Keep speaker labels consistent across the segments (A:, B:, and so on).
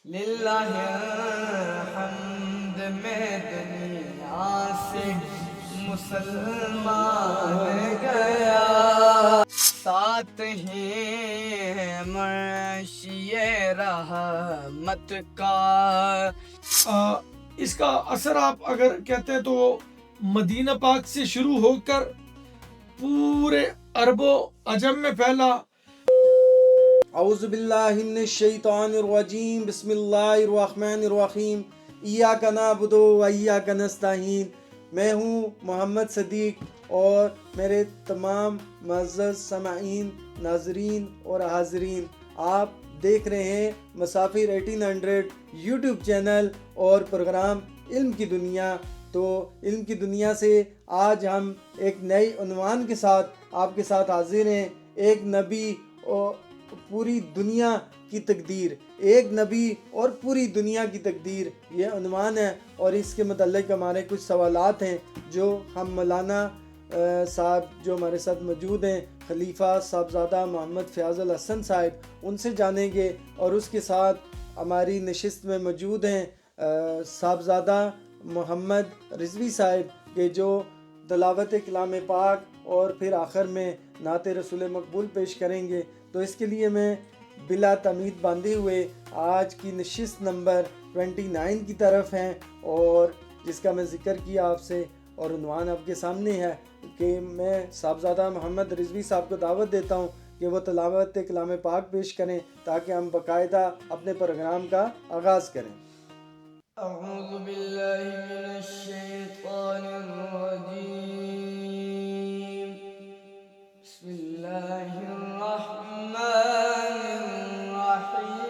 A: للہ الحمد میں دنیا سے مسلمان گیا، ساتھ ہی مرشی رحمت کا۔
B: اس کا اثر آپ اگر کہتے ہیں تو مدینہ پاک سے شروع ہو کر پورے عرب و عجم میں پھیلا۔
C: اعوذ باللہ من الشیطان الرجیم، بسم اللہ الرحمن الرحیم، ایاک نعبد و ایاک نستعین۔ میں ہوں محمد صدیق اور میرے تمام معزز سامعین، ناظرین اور حاضرین، آپ دیکھ رہے ہیں مسافر 1800 یوٹیوب چینل اور پروگرام علم کی دنیا۔ تو علم کی دنیا سے آج ہم ایک نئے عنوان کے ساتھ آپ کے ساتھ حاضر ہیں، ایک نبی اور پوری دنیا کی تقدیر، ایک نبی اور پوری دنیا کی تقدیر، یہ عنوان ہے۔ اور اس کے متعلق ہمارے کچھ سوالات ہیں جو ہم مولانا صاحب جو ہمارے ساتھ موجود ہیں، خلیفہ صاحبزادہ محمد فیاض الحسن صاحب، ان سے جانیں گے۔ اور اس کے ساتھ ہماری نشست میں موجود ہیں صاحبزادہ محمد رضوی صاحب کہ جو تلاوت کلام پاک اور پھر آخر میں نعت رسول مقبول پیش کریں گے۔ تو اس کے لیے میں بلا تمہید باندھے ہوئے آج کی نشست نمبر 29 کی طرف ہیں، اور جس کا میں ذکر کیا آپ سے، اور عنوان آپ کے سامنے ہے کہ میں صاحبزادہ محمد رضوی صاحب کو دعوت دیتا ہوں کہ وہ تلاوت کلام پاک پیش کریں تاکہ ہم باقاعدہ اپنے پروگرام کا آغاز کریں۔
A: اعوذ باللہ من الشیطان الرجیم، بسم اللہ الرحمن الرحیم۔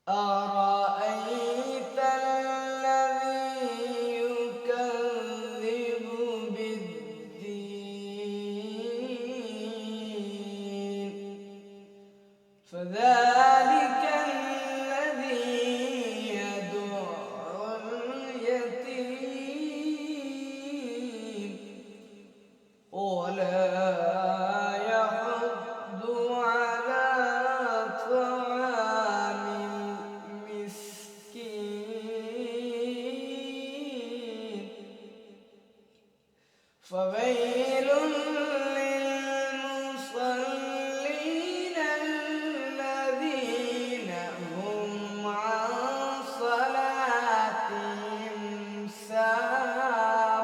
A: أرأيت الذي يكذب بالدين، فذلك الذي يدع اليتيم ولا يحض على طعام المسكين، فويل للمصلين الذين هم عن صلاتهم ساهون،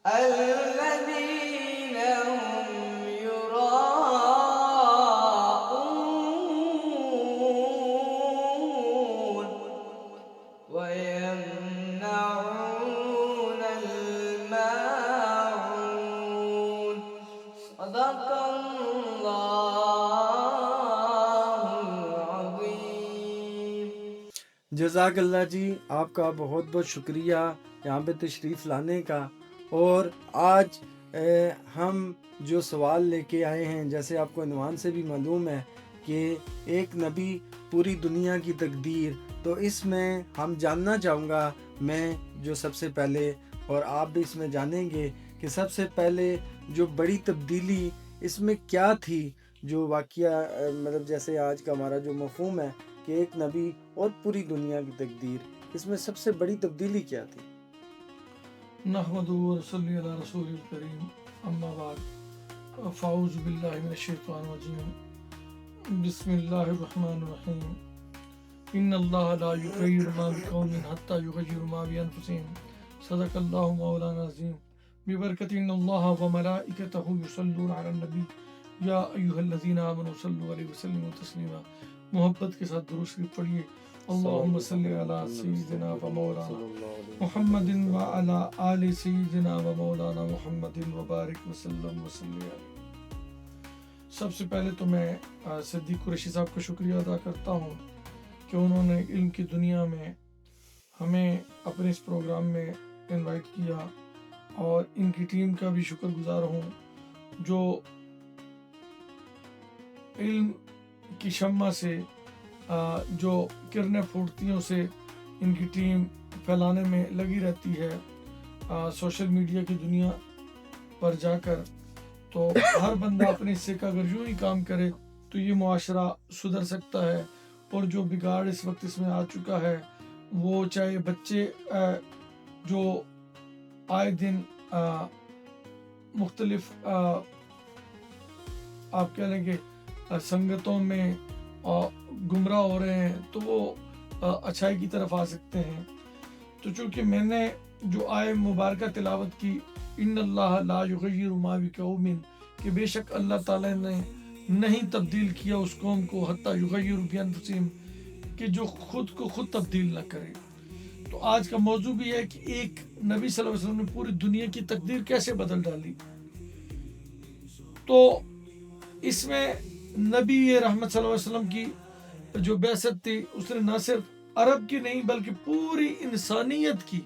A: الذين هم يراءون ويمنعون الماعون، صدق اللہ العظیم۔
C: جزاک اللہ جی، آپ کا بہت بہت شکریہ یہاں پہ تشریف لانے کا۔ اور آج ہم جو سوال لے کے آئے ہیں، جیسے آپ کو عنوان سے بھی معلوم ہے کہ ایک نبی پوری دنیا کی تقدیر، تو اس میں ہم جاننا چاہوں گا میں جو سب سے پہلے، اور آپ بھی اس میں جانیں گے کہ سب سے پہلے جو بڑی تبدیلی اس میں کیا تھی، جو واقعہ مطلب جیسے آج کا ہمارا جو مفہوم ہے کہ ایک نبی اور پوری دنیا کی تقدیر، اس میں سب سے بڑی تبدیلی کیا تھی؟
B: نحمدہ و نصلی علی رسول الکریم، اما بعد، فاعوذ باللہ من الشیطان الرجیم، بسم اللہ الرحمن الرحیم، ان اللہ لا یغیر ما بقوم حتی یغیروا ما بانفسہم، صدق اللہ مولانا العظیم۔ ببرکت ان اللہ و ملائکتہ یصلون علی النبی یا ایھا الذین آمنوا صلوا علیہ وسلموا تسلیما۔ محبت کے ساتھ درود شریف پڑھیے۔ اللہم صلی علی سیدنا و مولانا محمد وعلی آل سیدنا و مولانا محمد وبارک وسلم وسلم علیہ۔ سب سے پہلے تو میں صدیق قریشی صاحب کا شکریہ ادا کرتا ہوں کہ انہوں نے علم کی دنیا میں ہمیں اپنے اس پروگرام میں انوائٹ کیا، اور ان کی ٹیم کا بھی شکر گزار ہوں جو علم کی شمع سے جو کرنیں پھوٹتی ہیں اسے ان کی ٹیم پھیلانے میں لگی رہتی ہے سوشل میڈیا کی دنیا پر جا کر۔ تو ہر بندہ اپنے حصے کا اگر یوں ہی کام کرے تو یہ معاشرہ سدھر سکتا ہے. اور جو بگاڑ اس وقت اس میں آ چکا ہے وہ چاہے بچے جو آئے دن مختلف آپ کہہ لیں کہ سنگتوں میں گمراہ ہو رہے ہیں تو وہ اچھائی کی طرف آ سکتے ہیں. تو چونکہ میں نے جو آئے مبارکہ تلاوت کی ان اللہ لا یغیر ما بقوم کہ بے شک اللہ تعالیٰ نے نہیں تبدیل کیا اس قوم کو حتی یغیر بانفسہم کہ جو خود کو خود تبدیل نہ کرے. تو آج کا موضوع بھی ہے کہ ایک نبی صلی اللہ علیہ وسلم نے پوری دنیا کی تقدیر کیسے بدل ڈالی. تو اس میں نبی رحمت صلی اللہ علیہ وسلم کی جو بعثت تھی اس نے نہ صرف عرب کی نہیں بلکہ پوری انسانیت کی،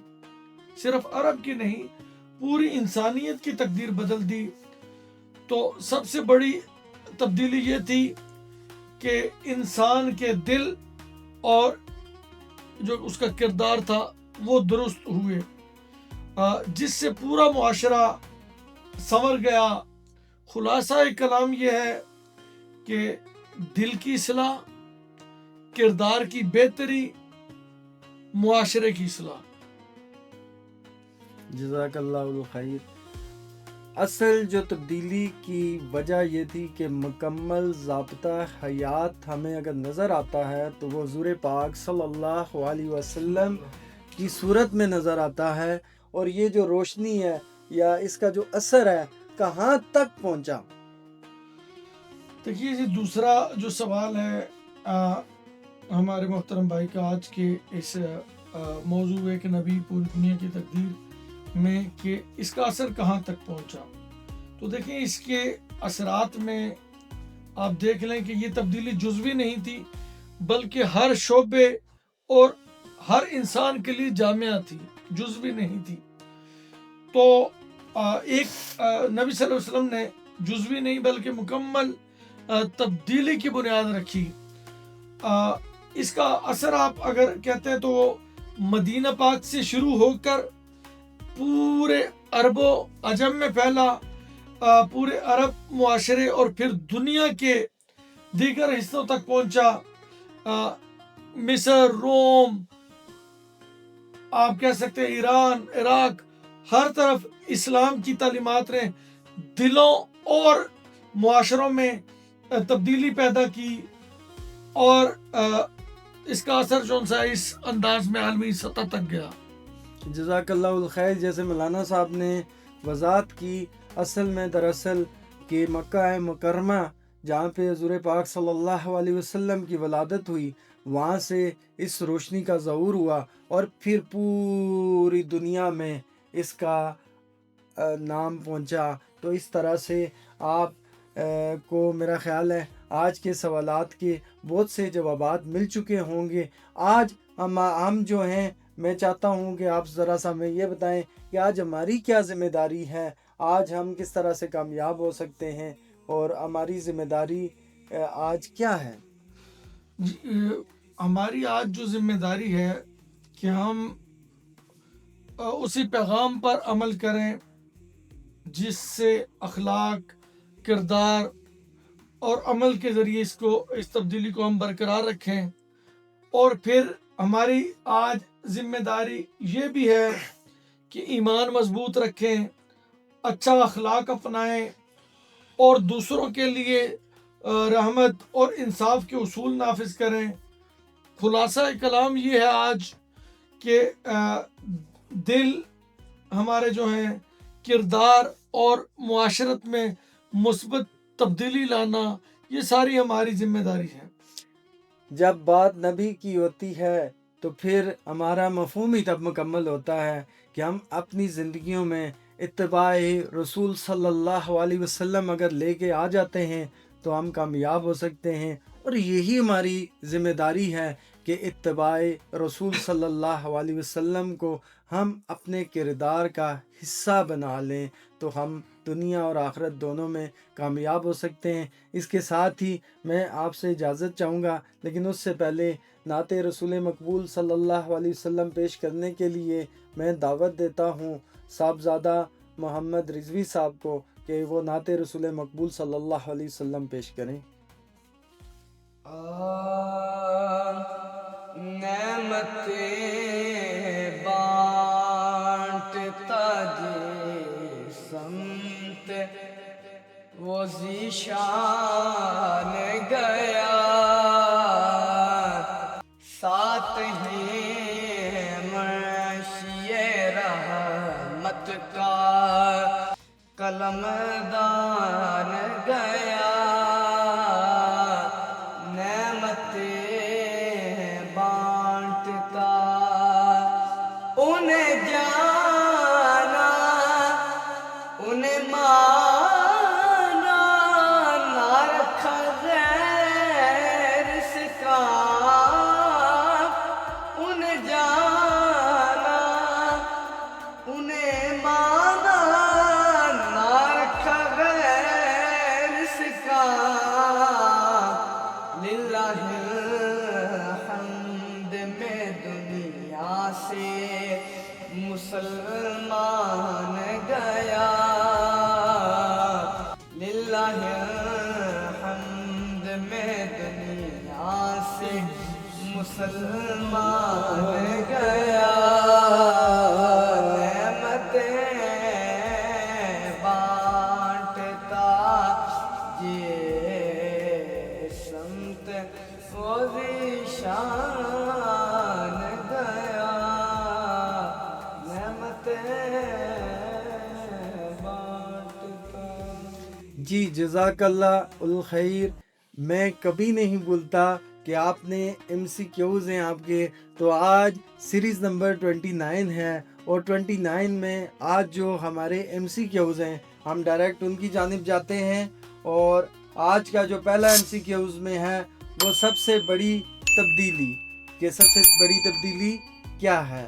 B: صرف عرب کی نہیں پوری انسانیت کی تقدیر بدل دی. تو سب سے بڑی تبدیلی یہ تھی کہ انسان کے دل اور جو اس کا کردار تھا وہ درست ہوئے، جس سے پورا معاشرہ سنور گیا. خلاصہ کلام یہ ہے کہ دل کی اصلاح، کردار کی بہتری، معاشرے کی اصلاح.
C: جزاک اللہ خیر. اصل جو تبدیلی کی وجہ یہ تھی کہ مکمل ضابطہ حیات ہمیں اگر نظر آتا ہے تو وہ حضور پاک صلی اللہ علیہ وسلم کی صورت میں نظر آتا ہے. اور یہ جو روشنی ہے یا اس کا جو اثر ہے کہاں تک پہنچا.
B: دیکھیے جی دوسرا جو سوال ہے ہمارے محترم بھائی کا آج کے اس موضوع ہے کہ نبی پوری دنیا کی تقدیر میں کہ اس کا اثر کہاں تک پہنچا. تو دیکھیں اس کے اثرات میں آپ دیکھ لیں کہ یہ تبدیلی جزوی نہیں تھی بلکہ ہر شعبے اور ہر انسان کے لیے جامعہ تھی، جزوی نہیں تھی. تو ایک نبی صلی اللہ علیہ وسلم نے جزوی نہیں بلکہ مکمل تبدیلی کی بنیاد رکھی. اس کا اثر آپ اگر کہتے ہیں تو وہ مدینہ پاک سے شروع ہو کر پورے عرب و عجم میں پھیلا، پورے عرب معاشرے اور پھر دنیا کے دیگر حصوں تک پہنچا. مصر، روم، آپ کہہ سکتے ہیں ایران، عراق، ہر طرف اسلام کی تعلیمات نے دلوں اور معاشروں میں تبدیلی پیدا کی اور اس کا اثر جو سا اس انداز میں عالمی سطح تک گیا.
C: جزاک اللہ خیر. جیسے مولانا صاحب نے وضاحت کی، اصل میں دراصل کہ مکہ مکرمہ جہاں پہ حضور پاک صلی اللہ علیہ وسلم کی ولادت ہوئی وہاں سے اس روشنی کا ظہور ہوا اور پھر پوری دنیا میں اس کا نام پہنچا. تو اس طرح سے آپ کو میرا خیال ہے آج کے سوالات کے بہت سے جوابات مل چکے ہوں گے. آج ہم جو ہیں میں چاہتا ہوں کہ آپ ذرا سا ہمیں یہ بتائیں کہ آج ہماری کیا ذمہ داری ہے، آج ہم کس طرح سے کامیاب ہو سکتے ہیں اور ہماری ذمہ داری آج کیا ہے.
B: ہماری آج جو ذمہ داری ہے کہ ہم اسی پیغام پر عمل کریں جس سے اخلاق، کردار اور عمل کے ذریعے اس تبدیلی کو ہم برقرار رکھیں. اور پھر ہماری آج ذمہ داری یہ بھی ہے کہ ایمان مضبوط رکھیں، اچھا اخلاق اپنائیں اور دوسروں کے لیے رحمت اور انصاف کے اصول نافذ کریں. خلاصہ کلام یہ ہے آج کہ دل ہمارے جو ہیں، کردار اور معاشرت میں مثبت تبدیلی لانا، یہ ساری ہماری ذمہ داری ہے.
C: جب بات نبی کی ہوتی ہے تو پھر ہمارا مفہوم ہی تب مکمل ہوتا ہے کہ ہم اپنی زندگیوں میں اتباع رسول صلی اللہ علیہ وسلم اگر لے کے آ جاتے ہیں تو ہم کامیاب ہو سکتے ہیں. اور یہی ہماری ذمہ داری ہے کہ اتباع رسول صلی اللہ علیہ وسلم کو ہم اپنے کردار کا حصہ بنا لیں تو ہم دنیا اور آخرت دونوں میں کامیاب ہو سکتے ہیں. اس کے ساتھ ہی میں آپ سے اجازت چاہوں گا، لیکن اس سے پہلے نعت رسول مقبول صلی اللہ علیہ وسلم پیش کرنے کے لیے میں دعوت دیتا ہوں صاحبزادہ محمد رضوی صاحب کو کہ وہ نعت رسول مقبول صلی اللہ علیہ وسلم پیش کریں۔
A: نعمتیں بانٹتا جس سمت وہ ذیشان گیا، ساتھ ہی مرشی رحمت کا قلمدان گیا، انہیں جانا انہیں مانا، نہ رکھا غیر اس کا، انہیں جانا انہیں مانا، نہ رکھا غیر اس کا، للہ الحمد میں دنیا سے مسلمان گیا، للہ الحمد میں دنیا سے مسلمان گیا، نعمتیں بانٹتا یہ سمت وہ ذیشان گیا،
C: جی جزاک اللہ الخیر۔ میں کبھی نہیں بھولتا کہ آپ نے ایم سی کیوز ہیں آپ کے، تو آج سیریز نمبر 29 ہے، اور 29 میں آج جو ہمارے ایم سی کیوز ہیں ہم ڈائریکٹ ان کی جانب جاتے ہیں، اور آج کا جو پہلا ایم سی کیوز میں ہے وہ سب سے بڑی تبدیلی، کہ سب سے بڑی تبدیلی کیا ہے۔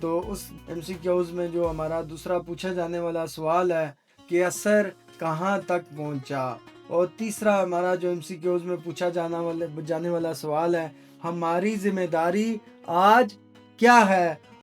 C: تو اس ایم سی کیوز میں جو ہمارا دوسرا پوچھا جانے والا سوال ہے کہ اثر کہاں تک پہنچا، اور تیسرا ہمارا جو ایم سی کیوز میں پوچھا جانے والا سوال ہے ہماری ذمہ داری آج کیا ہے۔